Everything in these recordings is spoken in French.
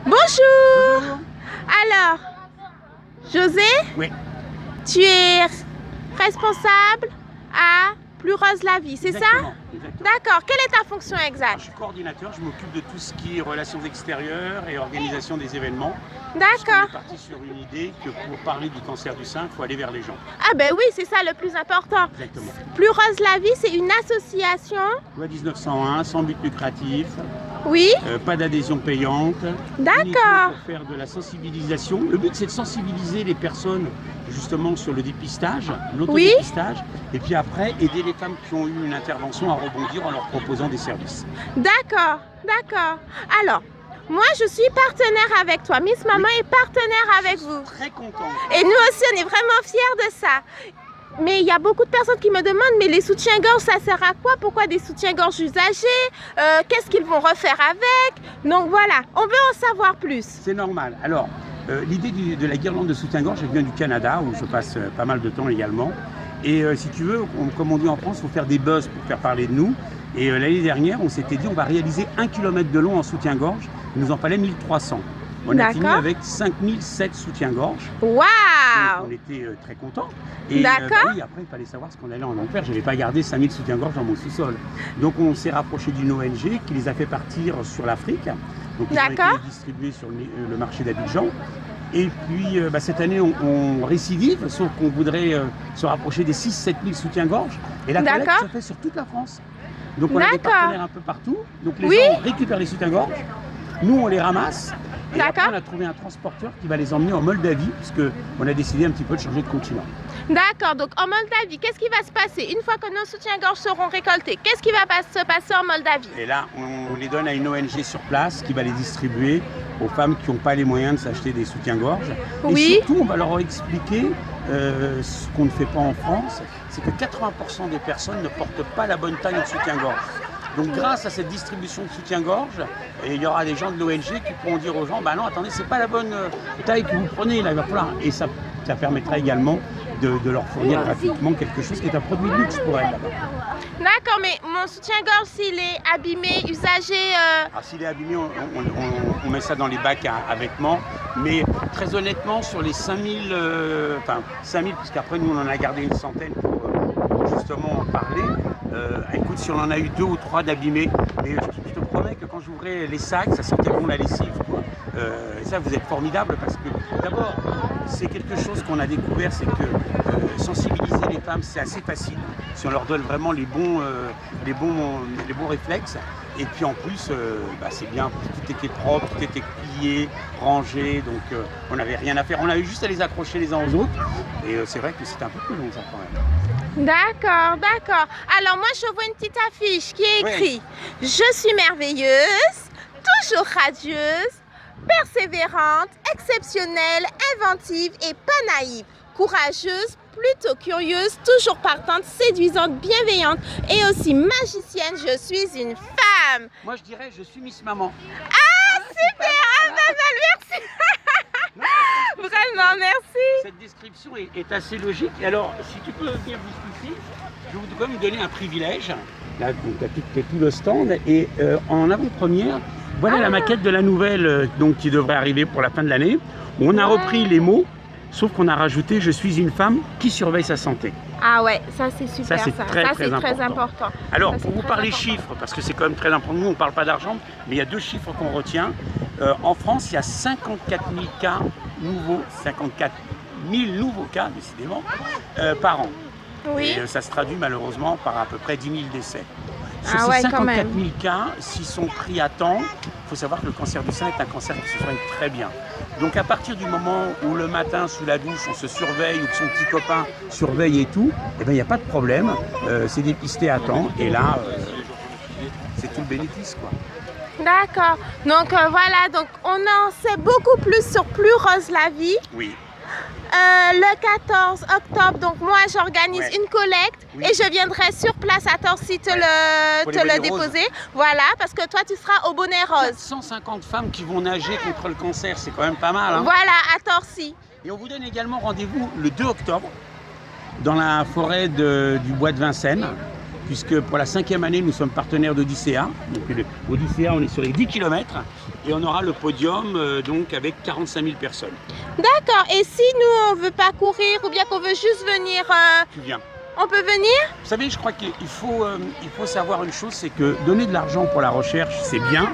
Bonjour. Bonjour. Alors, José, Oui. tu es responsable à Plus Rose la Vie, c'est ça? Exactement. D'accord. Quelle est ta fonction Je exacte? suis coordinateur, je m'occupe de tout ce qui est relations extérieures et organisation des événements. On D'accord. est parti sur une idée que pour parler du cancer du sein, il faut aller vers les gens. Ah ben oui, c'est ça le plus important. Exactement. Plus Rose la Vie, c'est une association. Loi 1901, sans but lucratif, Oui. pas d'adhésion payante. D'accord. Uniquement pour faire de la sensibilisation. Le but, c'est de sensibiliser les personnes justement sur le dépistage, l'autodépistage, et puis après aider les femmes qui ont eu une intervention à rebondir en leur proposant des services. D'accord. D'accord. Alors, moi je suis partenaire avec toi. Miss Maman est partenaire avec vous. Très content. Et nous aussi, on est vraiment fiers de ça. Mais il y a beaucoup de personnes qui me demandent, mais les soutiens-gorge, ça sert à quoi? Pourquoi des soutiens-gorge usagés? Qu'est-ce qu'ils vont refaire avec? Donc voilà, on veut en savoir plus. C'est normal. Alors, l'idée de la guirlande de soutien-gorge, elle vient du Canada, où je passe pas mal de temps également. Et si tu veux, comme on dit en France, il faut faire des buzz pour faire parler de nous. Et l'année dernière, on s'était dit, on va réaliser 1 km de long en soutien-gorge. Il nous en fallait 1300. On a fini avec 5007 soutiens-gorge. Waouh! Donc, on était très contents. Et D'accord. oui, après, il fallait savoir ce qu'on allait en faire. Je n'avais pas gardé 5000 soutiens-gorge dans mon sous-sol. Donc, on s'est rapproché d'une ONG qui les a fait partir sur l'Afrique. Donc, ils ont été distribués sur le marché d'Abidjan. Et puis, cette année, on récidive, sauf qu'on voudrait se rapprocher des 6-7 000 soutiens-gorge. Et la collecte se fait sur toute la France. Donc, on a des partenaires un peu partout. Donc, les gens récupèrent les soutiens-gorge. Nous, on les ramasse. Et après, on a trouvé un transporteur qui va les emmener en Moldavie, puisqu'on a décidé un petit peu de changer de continent. D'accord, donc en Moldavie, qu'est-ce qui va se passer une fois que nos soutiens-gorge seront récoltés? Qu'est-ce qui va se passer en Moldavie? Et là, on les donne à une ONG sur place qui va les distribuer aux femmes qui n'ont pas les moyens de s'acheter des soutiens-gorge. Et surtout, on va leur expliquer ce qu'on ne fait pas en France, c'est que 80% des personnes ne portent pas la bonne taille en soutien-gorge. Donc grâce à cette distribution de soutien-gorge, il y aura des gens de l'ONG qui pourront dire aux gens, bah non, attendez, c'est pas la bonne taille que vous prenez, là, il va falloir. Et ça permettra également de leur fournir gratuitement quelque chose qui est un produit de luxe pour elles là-bas. D'accord, mais mon soutien-gorge, s'il est abîmé, usagé... Ah, s'il est abîmé, on met ça dans les bacs à vêtements. Mais très honnêtement, sur les 5000, 5000, puisqu'après nous on en a gardé une centaine pour justement en parler. Écoute, si on en a eu 2 ou 3 d'abîmés, mais je te promets que quand j'ouvrais les sacs, ça sentait bon la lessive, quoi. Et ça, vous êtes formidable parce que d'abord, c'est quelque chose qu'on a découvert, c'est que sensibiliser les femmes, c'est assez facile si on leur donne vraiment les bons réflexes. Et puis en plus, c'est bien, tout était propre, tout était plié, rangé, donc on n'avait rien à faire. On avait juste à les accrocher les uns aux autres. Et c'est vrai que c'était un peu plus long ça quand même. D'accord, d'accord. Alors moi je vois une petite affiche qui est écrit « Je suis merveilleuse, toujours radieuse, persévérante, exceptionnelle, inventive et pas naïve, courageuse, plutôt curieuse, toujours partante, séduisante, bienveillante et aussi magicienne, je suis une femme. » Moi je dirais je suis Miss Maman. Ah super, merci. Non, vraiment, merci. Cette description est assez logique. Et alors, si tu peux venir jusqu'ici, je vais quand même donner un privilège. Là, tu as tout le stand. Et en avant-première, voilà la maquette de la nouvelle qui devrait arriver pour la fin de l'année. On a repris les mots, sauf qu'on a rajouté « Je suis une femme qui surveille sa santé ». Ah ouais, ça c'est super, ça. C'est très important. Alors, pour vous parler chiffres, parce que c'est quand même très important, nous on ne parle pas d'argent, mais il y a 2 chiffres qu'on retient. En France, il y a 54 000 cas nouveaux, 54 000 nouveaux cas, décidément, par an. Oui. Et ça se traduit malheureusement par à peu près 10 000 décès. Sur Ah ces ouais, 54 000 cas, s'ils sont pris à temps, il faut savoir que le cancer du sein est un cancer qui se soigne très bien. Donc à partir du moment où le matin, sous la douche, on se surveille ou que son petit copain surveille et tout, eh ben, il n'y a pas de problème, c'est dépisté à temps et là, c'est tout le bénéfice, quoi. D'accord. Donc voilà, donc on en sait beaucoup plus sur Plus Rose la Vie. Oui. Le 14 octobre, donc moi j'organise une collecte et je viendrai sur place à Torcy te le déposer. Voilà, parce que toi tu seras au bonnet rose. 150 femmes qui vont nager contre le cancer, c'est quand même pas mal. Hein. Voilà, à Torcy. Et on vous donne également rendez-vous le 2 octobre dans la forêt du bois de Vincennes. puisque pour la 5e année, nous sommes partenaires d'Odyssea. Donc Odyssea, on est sur les 10 km et on aura le podium donc avec 45 000 personnes. D'accord. Et si nous, on ne veut pas courir ou bien qu'on veut juste venir, Tu viens. on peut venir? Vous savez, je crois qu'il faut savoir une chose, c'est que donner de l'argent pour la recherche, c'est bien,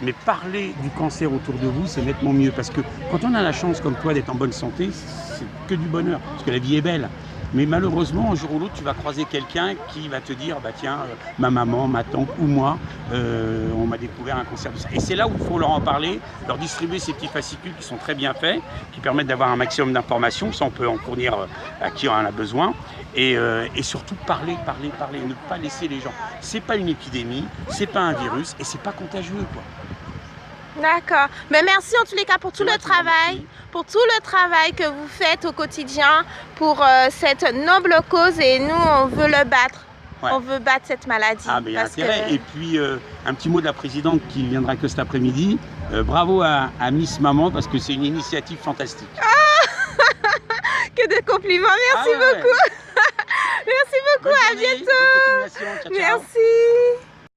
mais parler du cancer autour de vous, c'est nettement mieux. Parce que quand on a la chance, comme toi, d'être en bonne santé, c'est que du bonheur, parce que la vie est belle. Mais malheureusement, un jour ou l'autre, tu vas croiser quelqu'un qui va te dire, bah tiens, ma maman, ma tante ou moi, on m'a découvert un cancer du sein. Et c'est là où il faut leur en parler, leur distribuer ces petits fascicules qui sont très bien faits, qui permettent d'avoir un maximum d'informations. Ça, on peut en fournir à qui en a besoin. Et surtout parler, ne pas laisser les gens. C'est pas une épidémie, c'est pas un virus et c'est pas contagieux, quoi. D'accord. Mais merci en tous les cas pour tout le travail, que vous faites au quotidien pour cette noble cause et nous, on veut le battre. Ouais. On veut battre cette maladie. Ah, mais il y a intérêt. Et puis, un petit mot de la présidente qui viendra que cet après-midi. Bravo à Miss Maman parce que c'est une initiative fantastique. Ah que de compliments. Merci beaucoup. Merci beaucoup. Bonne à journée, bientôt. bonne continuation. Ciao, ciao. Merci.